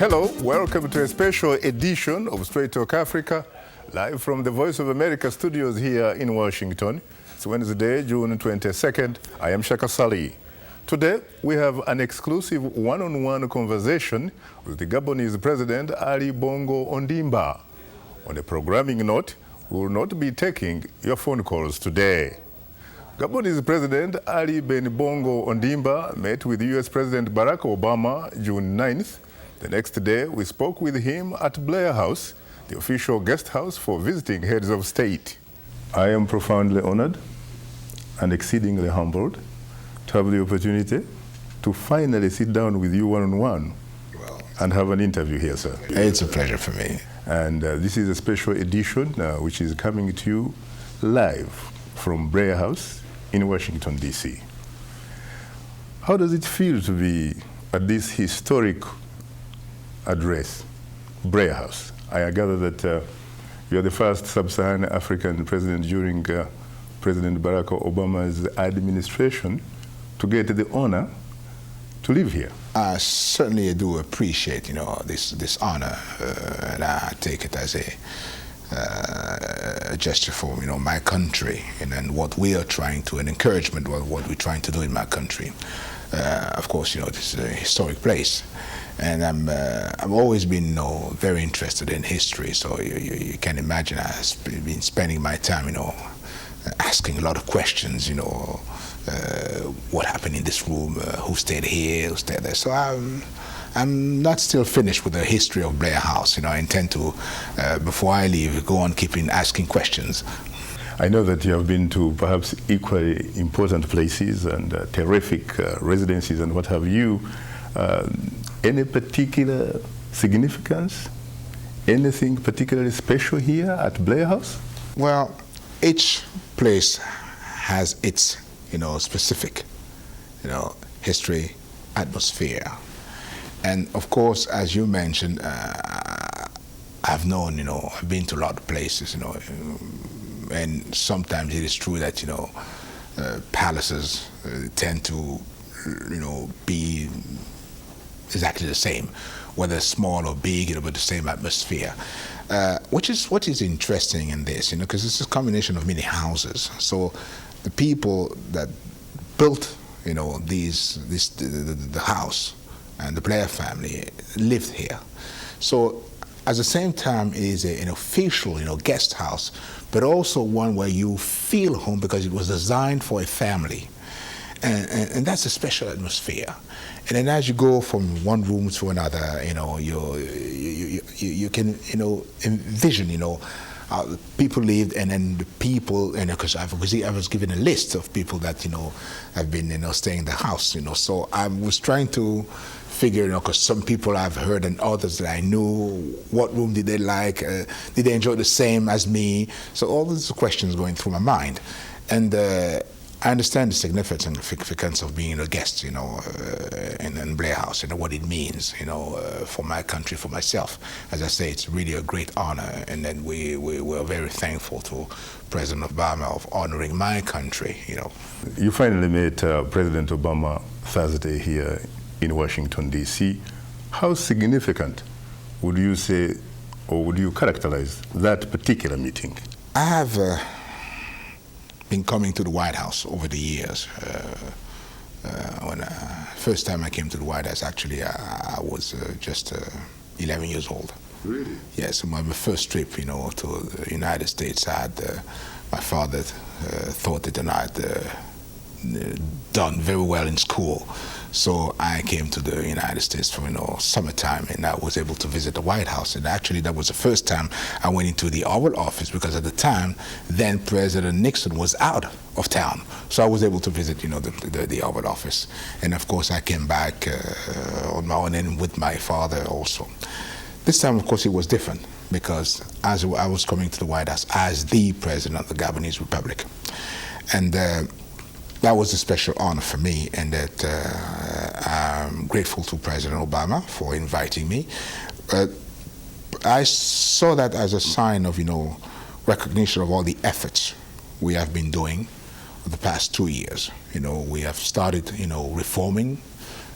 Hello, welcome to a special edition of Straight Talk Africa, live from the Voice of America studios here in Washington. It's Wednesday, June 22nd. I am Shaka Ssali. Today, we have an exclusive one-on-one conversation with the Gabonese President Ali Bongo Ondimba. On a programming note, we will not be taking your phone calls today. Gabonese President Ali Bongo Ondimba met with U.S. President Barack Obama June 9th. The next day, we spoke with him at Blair House, the official guest house for visiting heads of state. I am profoundly honored and exceedingly humbled to have the opportunity to finally sit down with you one-on-one and have an interview here, sir. It's a pleasure for me. And this is a special edition which is coming to you live from Blair House in Washington, D.C. How does it feel to be at this historic address, Blair House? I gather that you're the first sub-Saharan African president during President Barack Obama's administration to get the honor to live here. I certainly do appreciate, this honor, and I take it as a gesture for, my country and what we are trying to, an encouragement of what we're trying to do in my country. Of course, this is a historic place. And I've always been, very interested in history. So you can imagine I've been spending my time, asking a lot of questions. What happened in this room? Who stayed here? Who stayed there? So I'm not still finished with the history of Blair House. I intend to, before I leave, go on asking questions. I know that you have been to perhaps equally important places and terrific residences and what have you. Any particular significance? Anything particularly special here at Blair House? Well, each place has its, specific, history, atmosphere. And of course, as you mentioned, I've known, I've been to a lot of places, and sometimes it is true that, palaces tend to, be exactly the same, whether small or big, but the same atmosphere. Which is what is interesting in this, because it's a combination of many houses. So the people that built, the house and the Blair family lived here. So at the same time, it is an official, guest house, but also one where you feel home because it was designed for a family. And that's a special atmosphere. And then as you go from one room to another, you can, envision, how people lived, and then the people, because I was given a list of people that, have been, staying in the house, So I was trying to figure, because some people I've heard and others that I knew, what room did they like? Did they enjoy the same as me? So all these questions going through my mind. And I understand the significance of being a guest, in Blair House, what it means, for my country, for myself. As I say, it's really a great honor, and then we're very thankful to President Obama of honoring my country, You finally met President Obama Thursday here in Washington, D.C. How significant would you say, or would you characterize that particular meeting? I have been coming to the White House over the years. When first time I came to the White House, actually, I was just 11 years old. Really? Yes, so my first trip, to the United States, I had, my father thought that I had done very well in school. So I came to the United States for, summertime, and I was able to visit the White House. And actually, that was the first time I went into the Oval Office, because at the time, then President Nixon was out of town. So I was able to visit, the Oval Office. And of course, I came back on my own, and with my father also. This time, of course, it was different, because as I was coming to the White House as the president of the Gabonese Republic. And that was a special honor for me, and that I'm grateful to President Obama for inviting me. I saw that as a sign of, recognition of all the efforts we have been doing for the past 2 years. We have started, reforming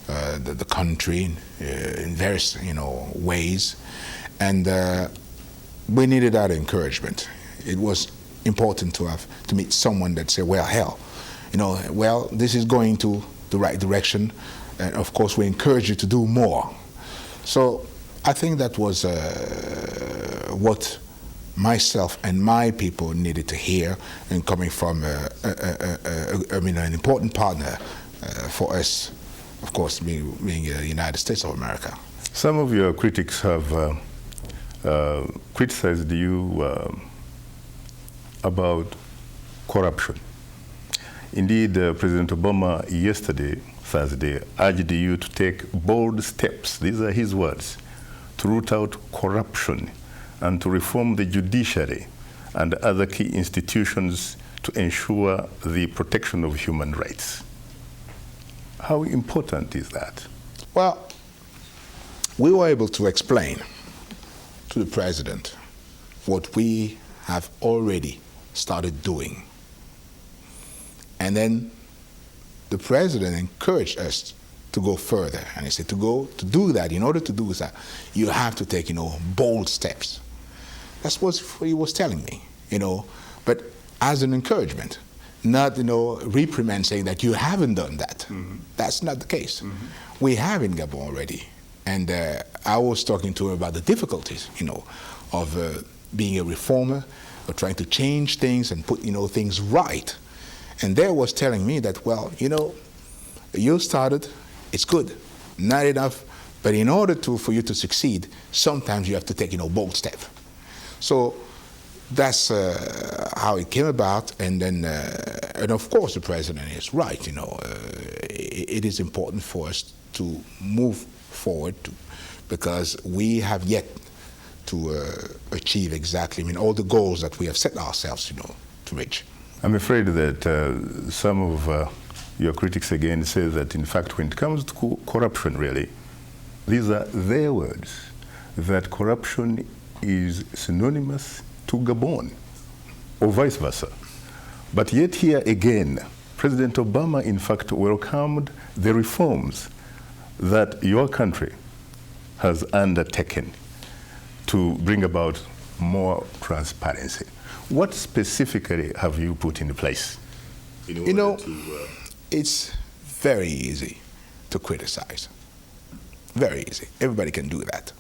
the country in various ways, and we needed that encouragement. It was important to meet someone that said, well, hell, well, this is going to the right direction, and of course we encourage you to do more. So I think that was what myself and my people needed to hear, and coming from an important partner for us, of course, being the United States of America. Some of your critics have criticized you about corruption. Indeed, President Obama yesterday, Thursday, urged you to take bold steps, these are his words, to root out corruption and to reform the judiciary and other key institutions to ensure the protection of human rights. How important is that? Well, we were able to explain to the president what we have already started doing. And then the president encouraged us to go further. And he said to do that, in order to do that, you have to take, bold steps. That's what he was telling me, but as an encouragement, not, reprimand saying that you haven't done that. Mm-hmm. That's not the case. Mm-hmm. We have in Gabon already. And I was talking to him about the difficulties, of being a reformer, or trying to change things and put, things right. And there was telling me that, well, you started, it's good, not enough, but in order for you to succeed, sometimes you have to take, bold step. So that's how it came about, and then, and of course the president is right, it is important for us to move forward because we have yet to achieve exactly, all the goals that we have set ourselves, to reach. I'm afraid that some of your critics again say that, in fact, when it comes to corruption, really, these are their words, that corruption is synonymous to Gabon, or vice versa. But yet here again, President Obama, in fact, welcomed the reforms that your country has undertaken to bring about more transparency. What specifically have you put in place? It's very easy to criticize. Very easy. Everybody can do that,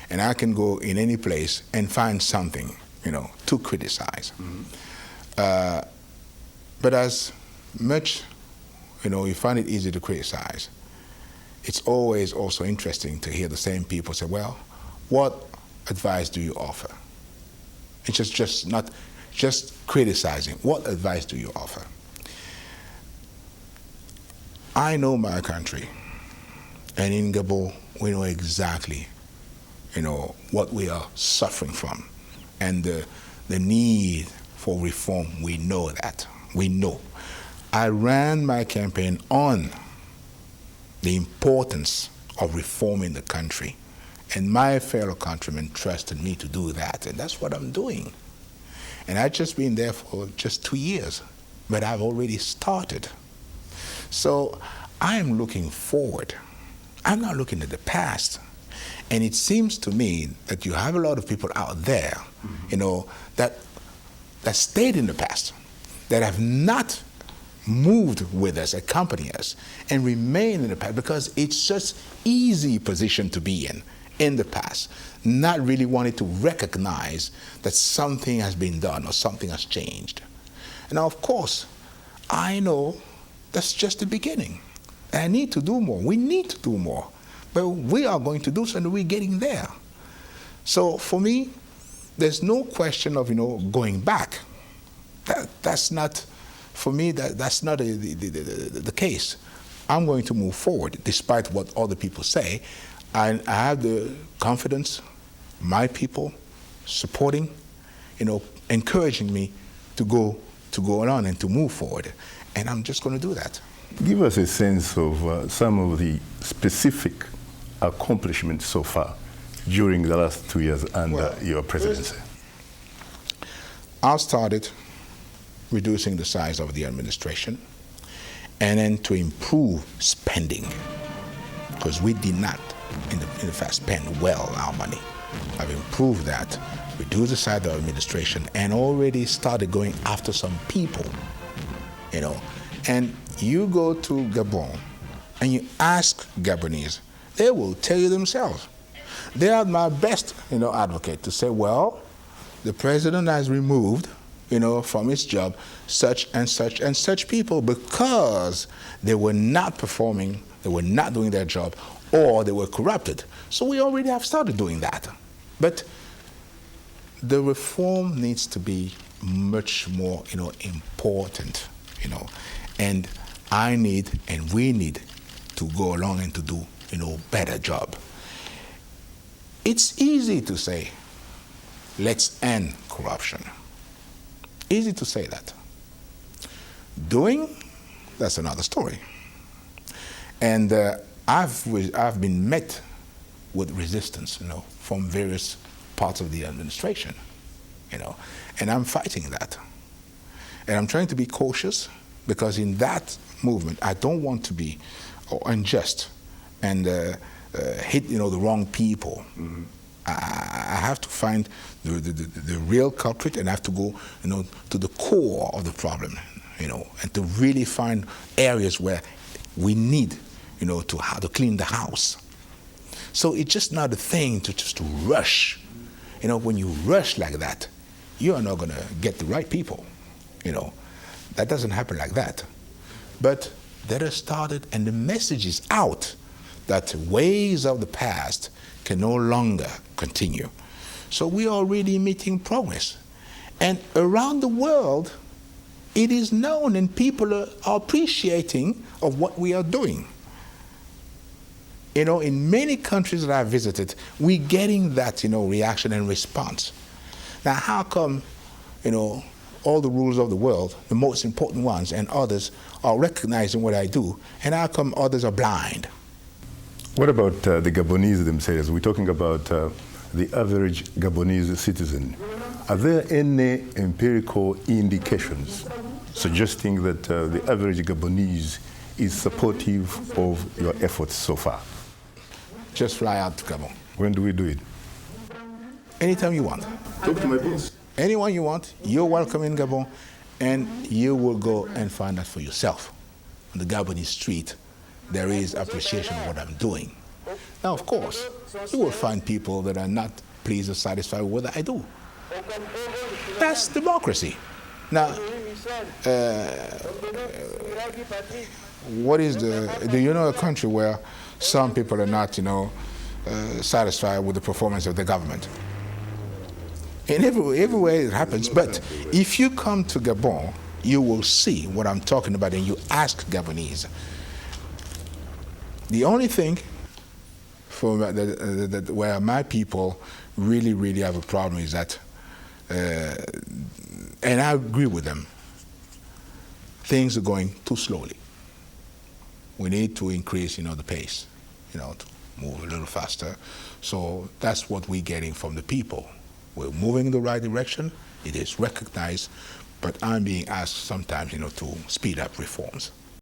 And I can go in any place and find something, to criticize. Mm-hmm. But as much, you find it easy to criticize, it's always also interesting to hear the same people say, well, what advice do you offer? It's just not just criticizing. What advice do you offer? I know my country, and in Gabon, we know exactly, what we are suffering from, and the need for reform. We know that. We know. I ran my campaign on the importance of reforming the country, and my fellow countrymen trusted me to do that, and that's what I'm doing. And I've just been there for just 2 years, but I've already started. So I'm looking forward. I'm not looking at the past. And it seems to me that you have a lot of people out there, mm-hmm. That stayed in the past, that have not moved with us, accompany us, and remain in the past because it's just easy position to be in the past, not really wanting to recognize that something has been done or something has changed. And now, of course, I know that's just the beginning. And I need to do more. We need to do more. But we are going to do so, and we're getting there. So for me, there's no question of, going back. That's not, for me, that's not the case. I'm going to move forward, despite what other people say. I have the confidence, my people supporting, encouraging me to go on and to move forward. And I'm just going to do that. Give us a sense of some of the specific accomplishments so far during the last 2 years under your presidency. I started reducing the size of the administration, and then to improve spending, because we did not, in the fact, spend well our money. I've improved that, reduced the size of our administration, and already started going after some people, you know. And you go to Gabon and you ask Gabonese, they will tell you themselves. They are my best, advocate to say, well, the president has removed, from his job such and such and such people because they were not performing, they were not doing their job, or they were corrupted. So we already have started doing that. But the reform needs to be much more, important, and I need and we need to go along and to do, better job. It's easy to say, let's end corruption. Easy to say that. Doing, that's another story. And I've been met with resistance, from various parts of the administration, and I'm fighting that. And I'm trying to be cautious, because in that movement, I don't want to be unjust and hit, the wrong people. Mm-hmm. I have to find the real culprit, and I have to go, to the core of the problem, and to really find areas where we need, to clean the house. So it's just not a thing to just rush. When you rush like that, you are not going to get the right people. That doesn't happen like that. But that has started, and the message is out that ways of the past can no longer continue. So we are already making progress. And around the world, it is known, and people are appreciating of what we are doing. In many countries that I've visited, we're getting that, reaction and response. Now, how come, all the rulers of the world, the most important ones and others, are recognizing what I do, and how come others are blind? What about the Gabonese themselves? We're talking about the average Gabonese citizen. Are there any empirical indications suggesting that the average Gabonese is supportive of your efforts so far? Just fly out to Gabon. When do we do it? Anytime you want. Talk to my boss. Anyone you want, you're welcome in Gabon, and you will go and find out for yourself. On the Gabonese street, there is appreciation of what I'm doing. Now, of course, you will find people that are not pleased or satisfied with what I do. That's democracy. Now, do you know a country where some people are not, satisfied with the performance of the government? In everywhere it happens. But if you come to Gabon, you will see what I'm talking about, and you ask Gabonese. The only thing where my people really, really have a problem is that, and I agree with them, things are going too slowly. We need to increase, the pace, to move a little faster. So that's what we're getting from the people. We're moving in the right direction. It is recognized, but I'm being asked sometimes, to speed up reforms.